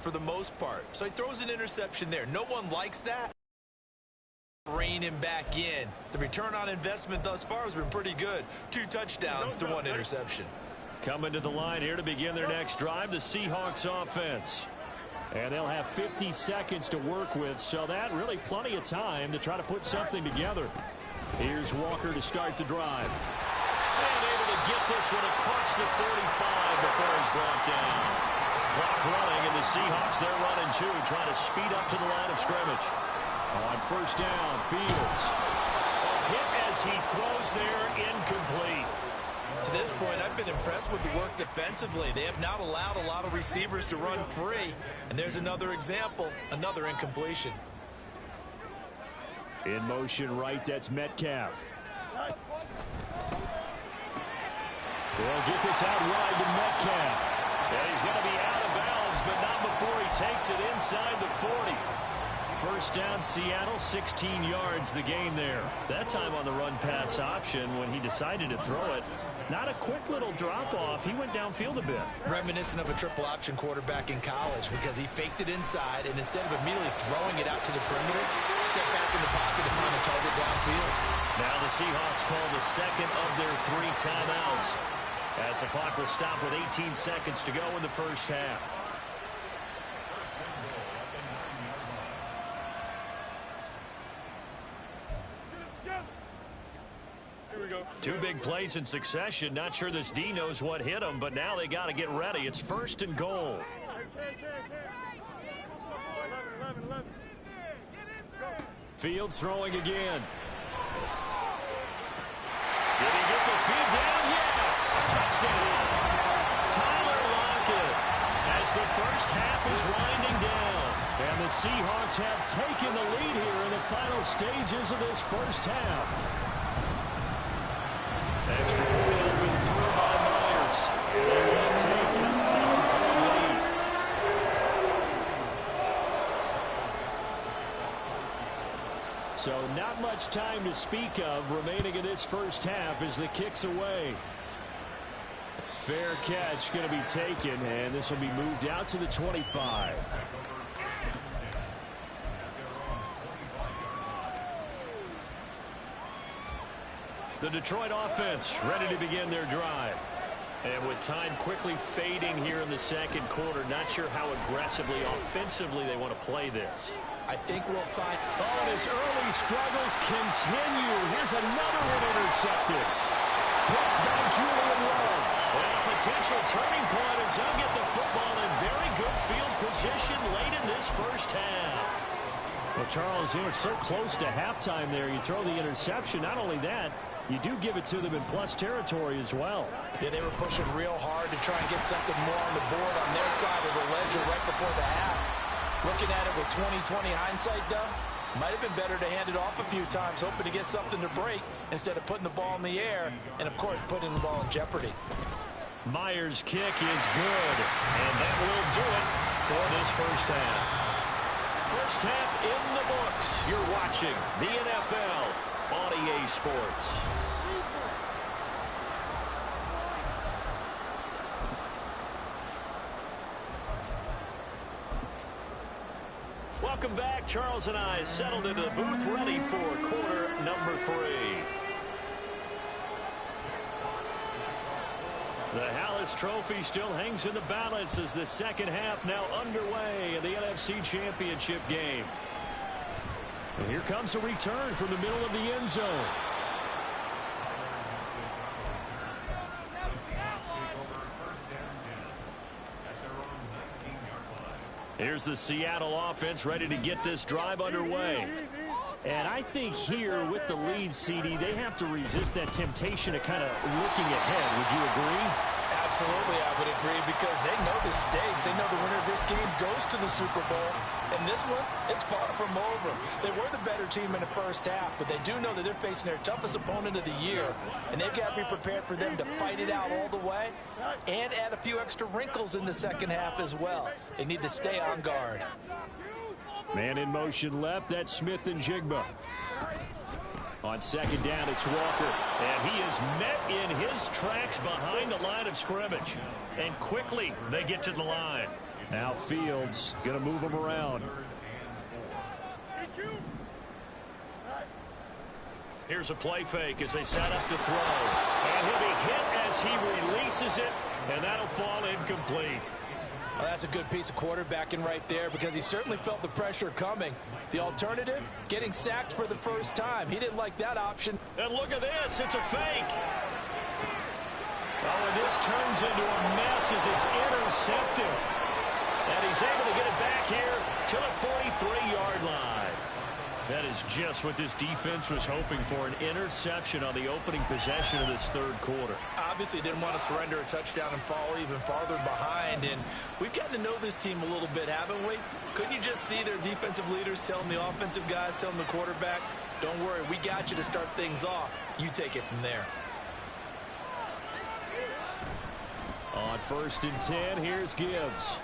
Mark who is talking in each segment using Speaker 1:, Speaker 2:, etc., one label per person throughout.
Speaker 1: for the most part. So he throws an interception there. No one likes that. Rein him back in. The return on investment thus far has been pretty good. 2 touchdowns to 1 interception.
Speaker 2: Coming to the line here to begin their next drive, the Seahawks offense. And they'll have 50 seconds to work with, so that really plenty of time to try to put something together. Here's Walker to start the drive. And able to get this one across the 45 before he's brought down. Clock running, and the Seahawks, they're running too, trying to speed up to the line of scrimmage. On first down, Fields. A hit as he throws there, incomplete.
Speaker 1: To this point, I've been impressed with the work defensively. They have not allowed a lot of receivers to run free. And there's another example, another incompletion.
Speaker 2: In motion right, that's Metcalf. They'll get this out wide to Metcalf. And he's going to be out of bounds, but not before he takes it inside the 40. First down, Seattle, 16 yards the game there. That time on the run-pass option when he decided to throw it. Not a quick little drop-off. He went downfield a bit.
Speaker 1: Reminiscent of a triple option quarterback in college because he faked it inside, and instead of immediately throwing it out to the perimeter, stepped back in the pocket to find a target downfield.
Speaker 2: Now the Seahawks call the second of their 3 timeouts as the clock will stop with 18 seconds to go in the first half. Two big plays in succession. Not sure this D knows what hit him, but now they got to get ready. It's first and goal. Fields throwing again. Did he get the feed down? Yes! Touchdown! Tyler Lockett as the first half is winding down. And the Seahawks have taken the lead here in the final stages of this first half. Extra point open through by Myers. They will take a 7-point lead. So not much time to speak of remaining in this first half as the kick's away. Fair catch going to be taken, and this will be moved out to the 25. The Detroit offense ready to begin their drive. And with time quickly fading here in the second quarter, not sure how aggressively, offensively they want to play this.
Speaker 1: I think we'll find...
Speaker 2: Oh, and his early struggles continue. Here's another one intercepted. Picked by Julian Love. And a potential turning point as he'll get the football in very good field position late in this first half. Well, Charles, you were so close to halftime there. You throw the interception. Not only that, you do give it to them in plus territory as well.
Speaker 1: Yeah, they were pushing real hard to try and get something more on the board on their side of the ledger right before the half. Looking at it with 20/20 hindsight, though, might have been better to hand it off a few times, hoping to get something to break instead of putting the ball in the air and, of course, putting the ball in jeopardy.
Speaker 2: Myers' kick is good, and that will do it for this first half. First half in the books. You're watching the NFL on EA Sports. Welcome back. Charles and I settled into the booth, ready for quarter number 3. The Hallis Trophy still hangs in the balance as the second half now underway in the NFC Championship game. And here comes a return from the middle of the end zone. Here's the Seattle offense ready to get this drive underway. And I think here with the lead, CD, they have to resist that temptation of kind of looking ahead. Would you agree?
Speaker 1: Absolutely, I would agree, because they know the stakes. They know the winner of this game goes to the Super Bowl. And this one, it's far from over. They were the better team in the first half, but they do know that they're facing their toughest opponent of the year. And they've got to be prepared for them to fight it out all the way and add a few extra wrinkles in the second half as well. They need to stay on guard.
Speaker 2: Man in motion left, that's Smith and Jigba. On second down, it's Walker. And he is met in his tracks behind the line of scrimmage. And quickly, they get to the line. Now Fields going to move him around. Here's a play fake as they set up to throw. And he'll be hit as he releases it, and that'll fall incomplete.
Speaker 1: Well, that's a good piece of quarterbacking right there because he certainly felt the pressure coming. The alternative, getting sacked for the first time. He didn't like that option.
Speaker 2: And look at this. It's a fake. Oh, and this turns into a mess as it's intercepted. And he's able to get it back here to the 43-yard line. That is just what this defense was hoping for, an interception on the opening possession of this third quarter.
Speaker 1: Obviously didn't want to surrender a touchdown and fall even farther behind. And we've gotten to know this team a little bit, haven't we? Couldn't you just see their defensive leaders telling the offensive guys, telling the quarterback, don't worry, we got you to start things off. You take it from there.
Speaker 2: On 1st and 10, here's Gibbs.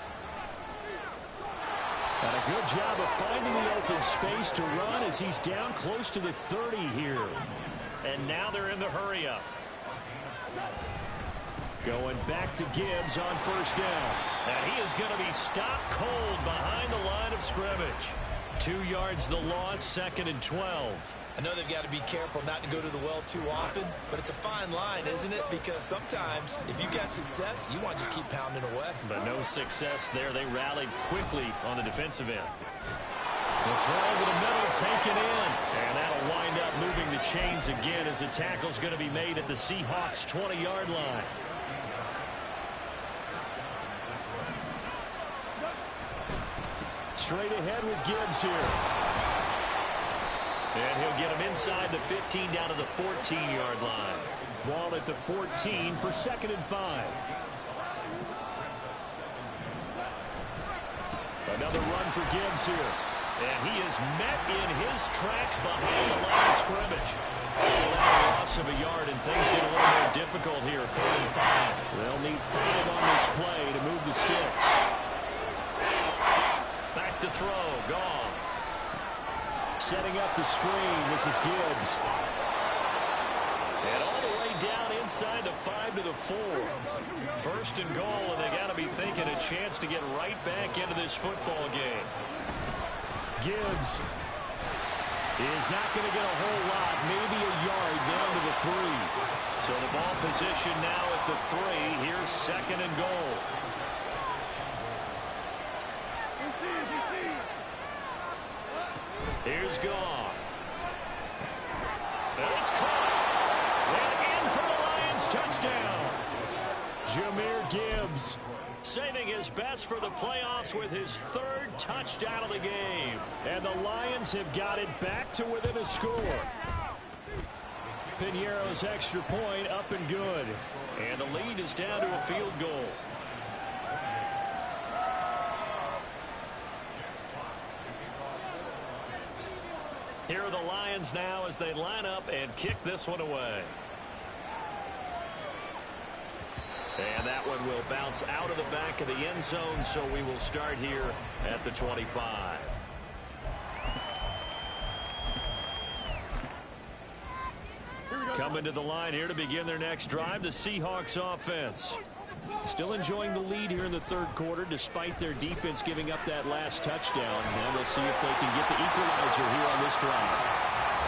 Speaker 2: And a good job of finding the open space to run as he's down close to the 30 here. And now they're in the hurry-up. Going back to Gibbs on 1st down. And he is going to be stopped cold behind the line of scrimmage. 2 yards the loss, 2nd and 12.
Speaker 1: I know they've got to be careful not to go to the well too often, but it's a fine line, isn't it? Because sometimes, if you got success, you want to just keep pounding away.
Speaker 2: But no success there. They rallied quickly on the defensive end. The throw over the middle, taken in. And that'll wind up moving the chains again as the tackle's going to be made at the Seahawks' 20-yard line. Straight ahead with Gibbs here. And he'll get him inside the 15 down to the 14-yard line. Ball at the 14 for 2nd and 5. Another run for Gibbs here. And he is met in his tracks behind the line of scrimmage. A loss of a yard, and things get a little more difficult here. 3rd and 5. They'll need 5 on this play to move the sticks. Back to throw. Goff. Setting up the screen. This is Gibbs. And all the way down inside the 5 to the 4. 1st and goal, and they got to be thinking a chance to get right back into this football game. Gibbs is not going to get a whole lot, maybe a yard down to the 3. So the ball position now at the 3. Here's 2nd and goal. Here's Goff. And it's caught. And in for the Lions touchdown. Jahmyr Gibbs saving his best for the playoffs with his 3rd touchdown of the game. And the Lions have got it back to within a score. Piñeiro's extra point up and good. And the lead is down to a field goal. Here are the Lions now as they line up and kick this one away. And that one will bounce out of the back of the end zone, so we will start here at the 25. Coming to the line here to begin their next drive, the Seahawks offense. Still enjoying the lead here in the 3rd quarter despite their defense giving up that last touchdown. And we'll see if they can get the equalizer here on this drive.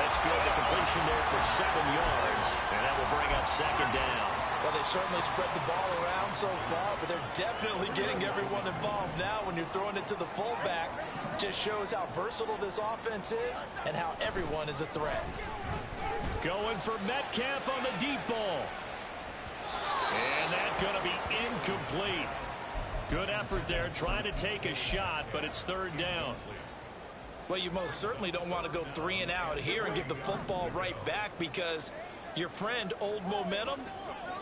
Speaker 2: That's good. The completion there for 7 yards. And that will bring up 2nd down.
Speaker 1: Well, they've certainly spread the ball around so far, but they're definitely getting everyone involved now when you're throwing it to the fullback. Just shows how versatile this offense is and how everyone is a threat.
Speaker 2: Going for Metcalf on the deep ball. And that's going to be incomplete. Good effort there trying to take a shot, but it's 3rd down.
Speaker 1: Well, you most certainly don't want to go 3 and out here and give the football right back because your friend, Old Momentum,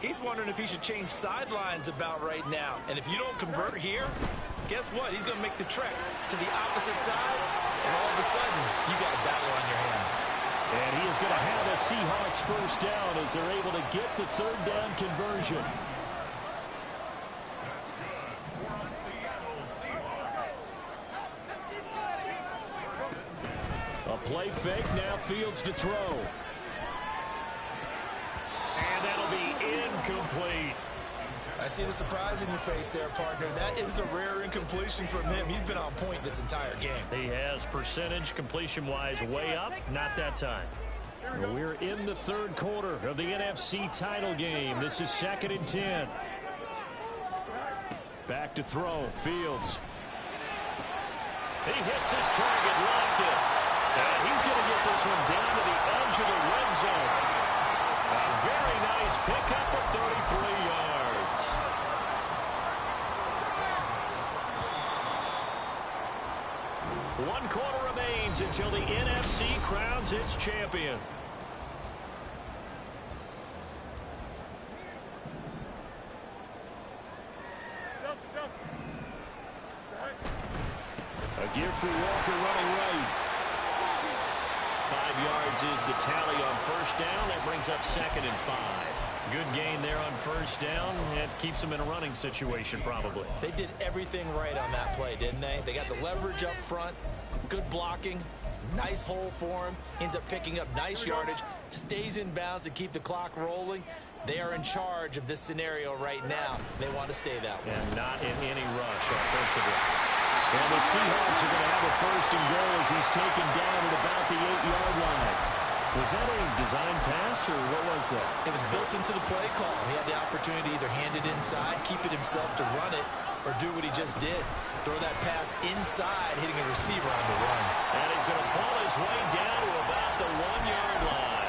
Speaker 1: he's wondering if he should change sidelines about right now. And if you don't convert here, guess what? He's going to make the trek to the opposite side, and all of a sudden, you got a battle on your hands.
Speaker 2: And he is going to have a Seahawks 1st down as they're able to get the 3rd down conversion. A play fake, now Fields to throw. And that'll be incomplete.
Speaker 1: I see the surprise in your face there, partner. That is a rare incompletion from him. He's been on point this entire game.
Speaker 2: He has percentage completion-wise way up. Not that time. We're in the third quarter of the NFC title game. This is 2nd and 10. Back to throw. Fields. He hits his target, locked it. And he's going to get this one down to the edge of the red zone. A very nice pickup of 33 yards. One quarter remains until the NFC crowns its champion. A give for Walker running right. 5 yards is the tally on first down. That brings up 2nd and 5. Good gain there on first down. It keeps them in a running situation probably.
Speaker 1: They did everything right on that play, didn't they? They got the leverage up front, good blocking, nice hole for him, ends up picking up nice yardage, stays in bounds to keep the clock rolling. They are in charge of this scenario right now. They want to stay that way.
Speaker 2: And not in any rush offensively. And the Seahawks are going to have a 1st and goal as he's taken down at about the 8-yard line. Was that a design pass, or what was that?
Speaker 1: It was built into the play call. He had the opportunity to either hand it inside, keep it himself to run it, or do what he just did. Throw that pass inside, hitting a receiver on the run.
Speaker 2: And he's going to pull his way down to about the 1-yard line.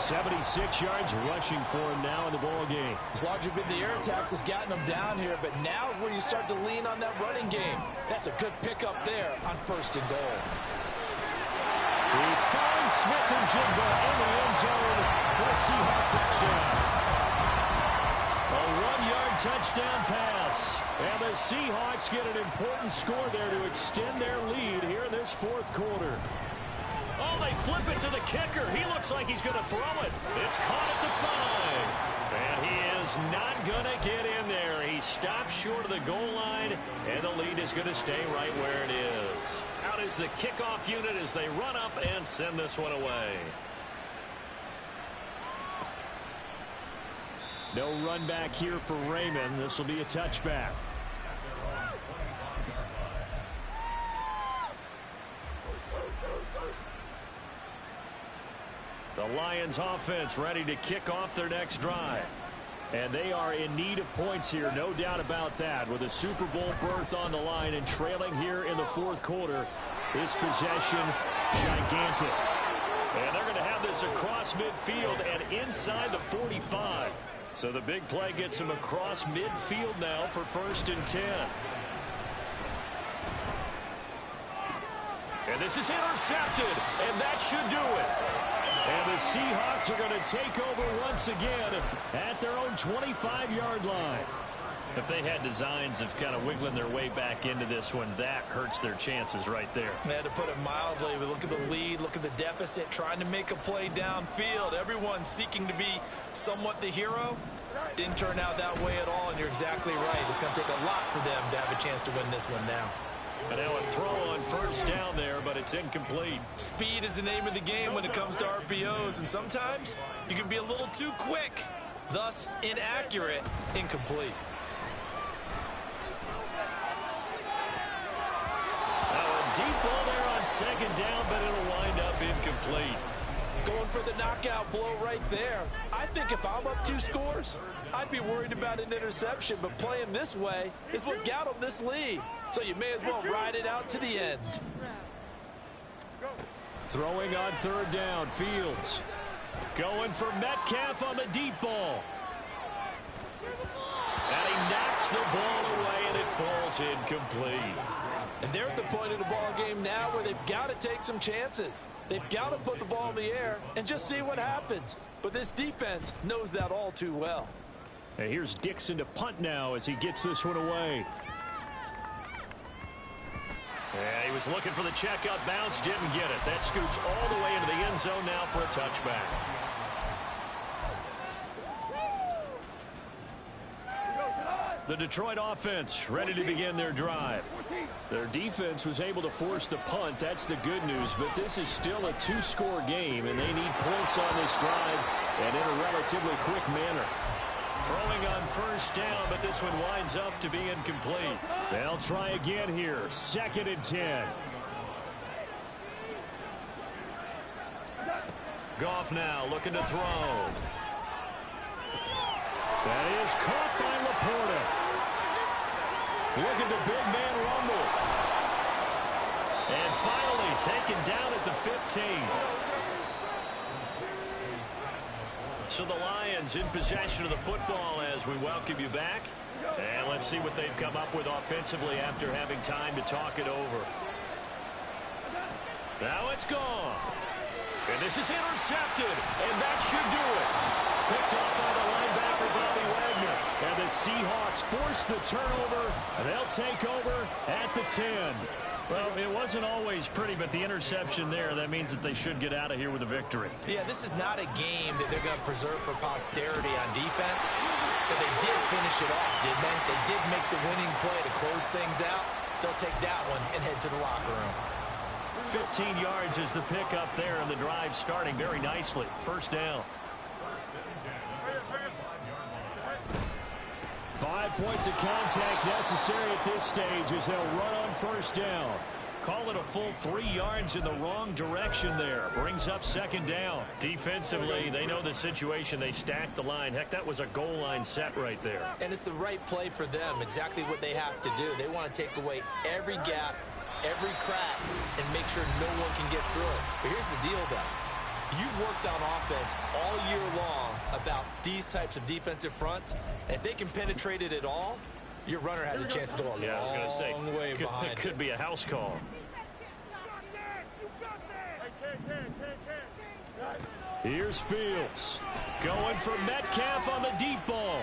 Speaker 2: 76 yards rushing for him now in the ball game.
Speaker 1: As largely been the air attack that's gotten him down here, but now is where you start to lean on that running game. That's a good pickup there on 1st and goal.
Speaker 2: He finds Smith and Jigba in the end zone for a Seahawk touchdown. A 1-yard touchdown pass. And the Seahawks get an important score there to extend their lead here in this 4th quarter. Oh, they flip it to the kicker. He looks like he's going to throw it. It's caught at the 5. And he is not going to get in there. He stops short of the goal line, and the lead is going to stay right where it is. Out is the kickoff unit as they run up and send this one away. No run back here for Raymond. This will be a touchback. The Lions offense ready to kick off their next drive. And they are in need of points here, no doubt about that. With a Super Bowl berth on the line and trailing here in the 4th quarter, this possession gigantic. And they're going to have this across midfield and inside the 45. So the big play gets them across midfield now for 1st and 10. And this is intercepted, and that should do it. And the Seahawks are going to take over once again at their own 25-yard line. If they had designs of kind of wiggling their way back into this one, that hurts their chances right there.
Speaker 1: They had to put it mildly. But look at the lead, look at the deficit, trying to make a play downfield. Everyone seeking to be somewhat the hero. Didn't turn out that way at all, and you're exactly right. It's going to take a lot for them to have a chance to win this one now.
Speaker 2: And now a throw on first down there, but it's incomplete.
Speaker 1: Speed is the name of the game when it comes to RPOs, and sometimes you can be a little too quick, thus inaccurate, incomplete.
Speaker 2: Now a deep ball there on 2nd down, but it'll wind up incomplete.
Speaker 1: Going for the knockout blow right there. I think if I'm up 2 scores, I'd be worried about an interception, but playing this way is what got them this lead. So you may as well ride it out to the end.
Speaker 2: Throwing on 3rd down, Fields. Going for Metcalf on the deep ball. And he knocks the ball away, and it falls incomplete.
Speaker 1: And they're at the point of the ball game now where they've got to take some chances. They've got to put the ball in the air and just see what happens. But this defense knows that all too well.
Speaker 2: And here's Dixon to punt now as he gets this one away. Yeah, he was looking for the checkout bounce, didn't get it. That scoots all the way into the end zone now for a touchback. The Detroit offense ready to begin their drive. Their defense was able to force the punt. That's the good news, but this is still a 2-score game, and they need points on this drive and in a relatively quick manner. Throwing on first down, but this one winds up to be incomplete. They'll try again here. 2nd and 10. Goff now looking to throw. That is caught by Laporta. Looking to big man rumble. And finally taken down at the 15. So the Lions in possession of the football as we welcome you back. And let's see what they've come up with offensively after having time to talk it over. Now it's gone. And this is intercepted. And that should do it. Picked up by the linebacker, Bobby Wagner. And the Seahawks force the turnover. And they'll take over at the 10. Well, it wasn't always pretty, but the interception there, that means that they should get out of here with a victory.
Speaker 1: Yeah, this is not a game that they're going to preserve for posterity on defense, but they did finish it off, didn't they? They did make the winning play to close things out. They'll take that one and head to the locker room.
Speaker 2: 15 yards is the pickup there, and the drive starting very nicely. First down. 5 points of contact necessary at this stage as they'll run on first down. Call it a full 3 yards in the wrong direction there. Brings up 2nd down. Defensively, they know the situation. They stacked the line. Heck, that was a goal line set right there.
Speaker 1: And it's the right play for them, exactly what they have to do. They want to take away every gap, every crack, and make sure no one can get through it. But here's the deal, though. You've worked on offense all year long about these types of defensive fronts. And if they can penetrate it at all, your runner has a chance to go a long way behind.
Speaker 2: It could be a house call. Here's Fields. Going for Metcalf on the deep ball.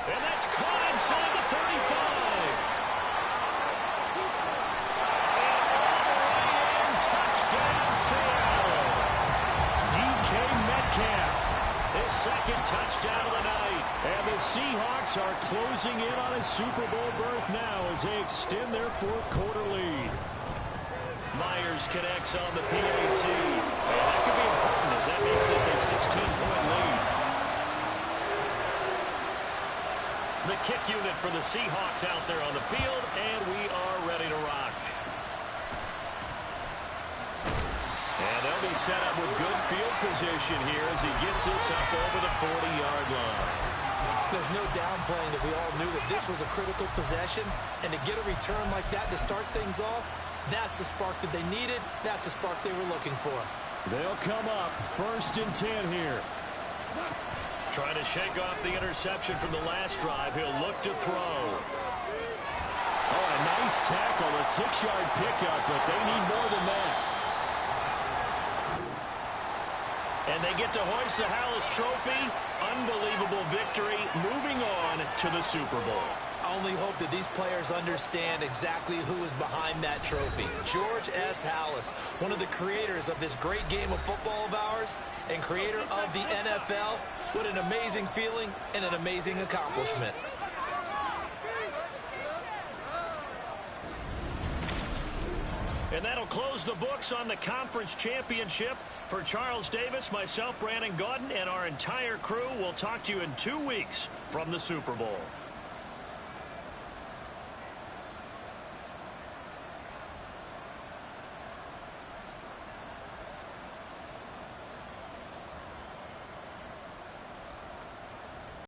Speaker 2: And that's caught inside the 35. And touchdown, Seattle. DK Metcalf. His 2nd touchdown of the night. And the Seahawks are closing in on a Super Bowl berth now as they extend their 4th quarter lead. Myers connects on the PAT. And that could be important as that makes this a 16-point lead. The kick unit for the Seahawks out there on the field, and we are ready to rock. And they'll be set up with good field position here as he gets this up over the 40-yard line.
Speaker 1: There's no downplaying that we all knew that this was a critical possession, and to get a return like that to start things off, that's the spark that they needed. That's the spark they were looking for.
Speaker 2: They'll come up 1st and 10 here. Trying to shake off the interception from the last drive. He'll look to throw. Oh, a nice tackle, a 6-yard pickup, but they need more than that. And they get to hoist the Hallis Trophy. Unbelievable victory, moving on to the Super Bowl.
Speaker 1: I only hope that these players understand exactly who is behind that trophy. George S. Hallis, one of the creators of this great game of football of ours and creator of the NFL. What an amazing feeling and an amazing accomplishment.
Speaker 2: And that'll close the books on the conference championship. For Charles Davis, myself, Brandon Gaudin, and our entire crew, we'll talk to you in 2 weeks from the Super Bowl.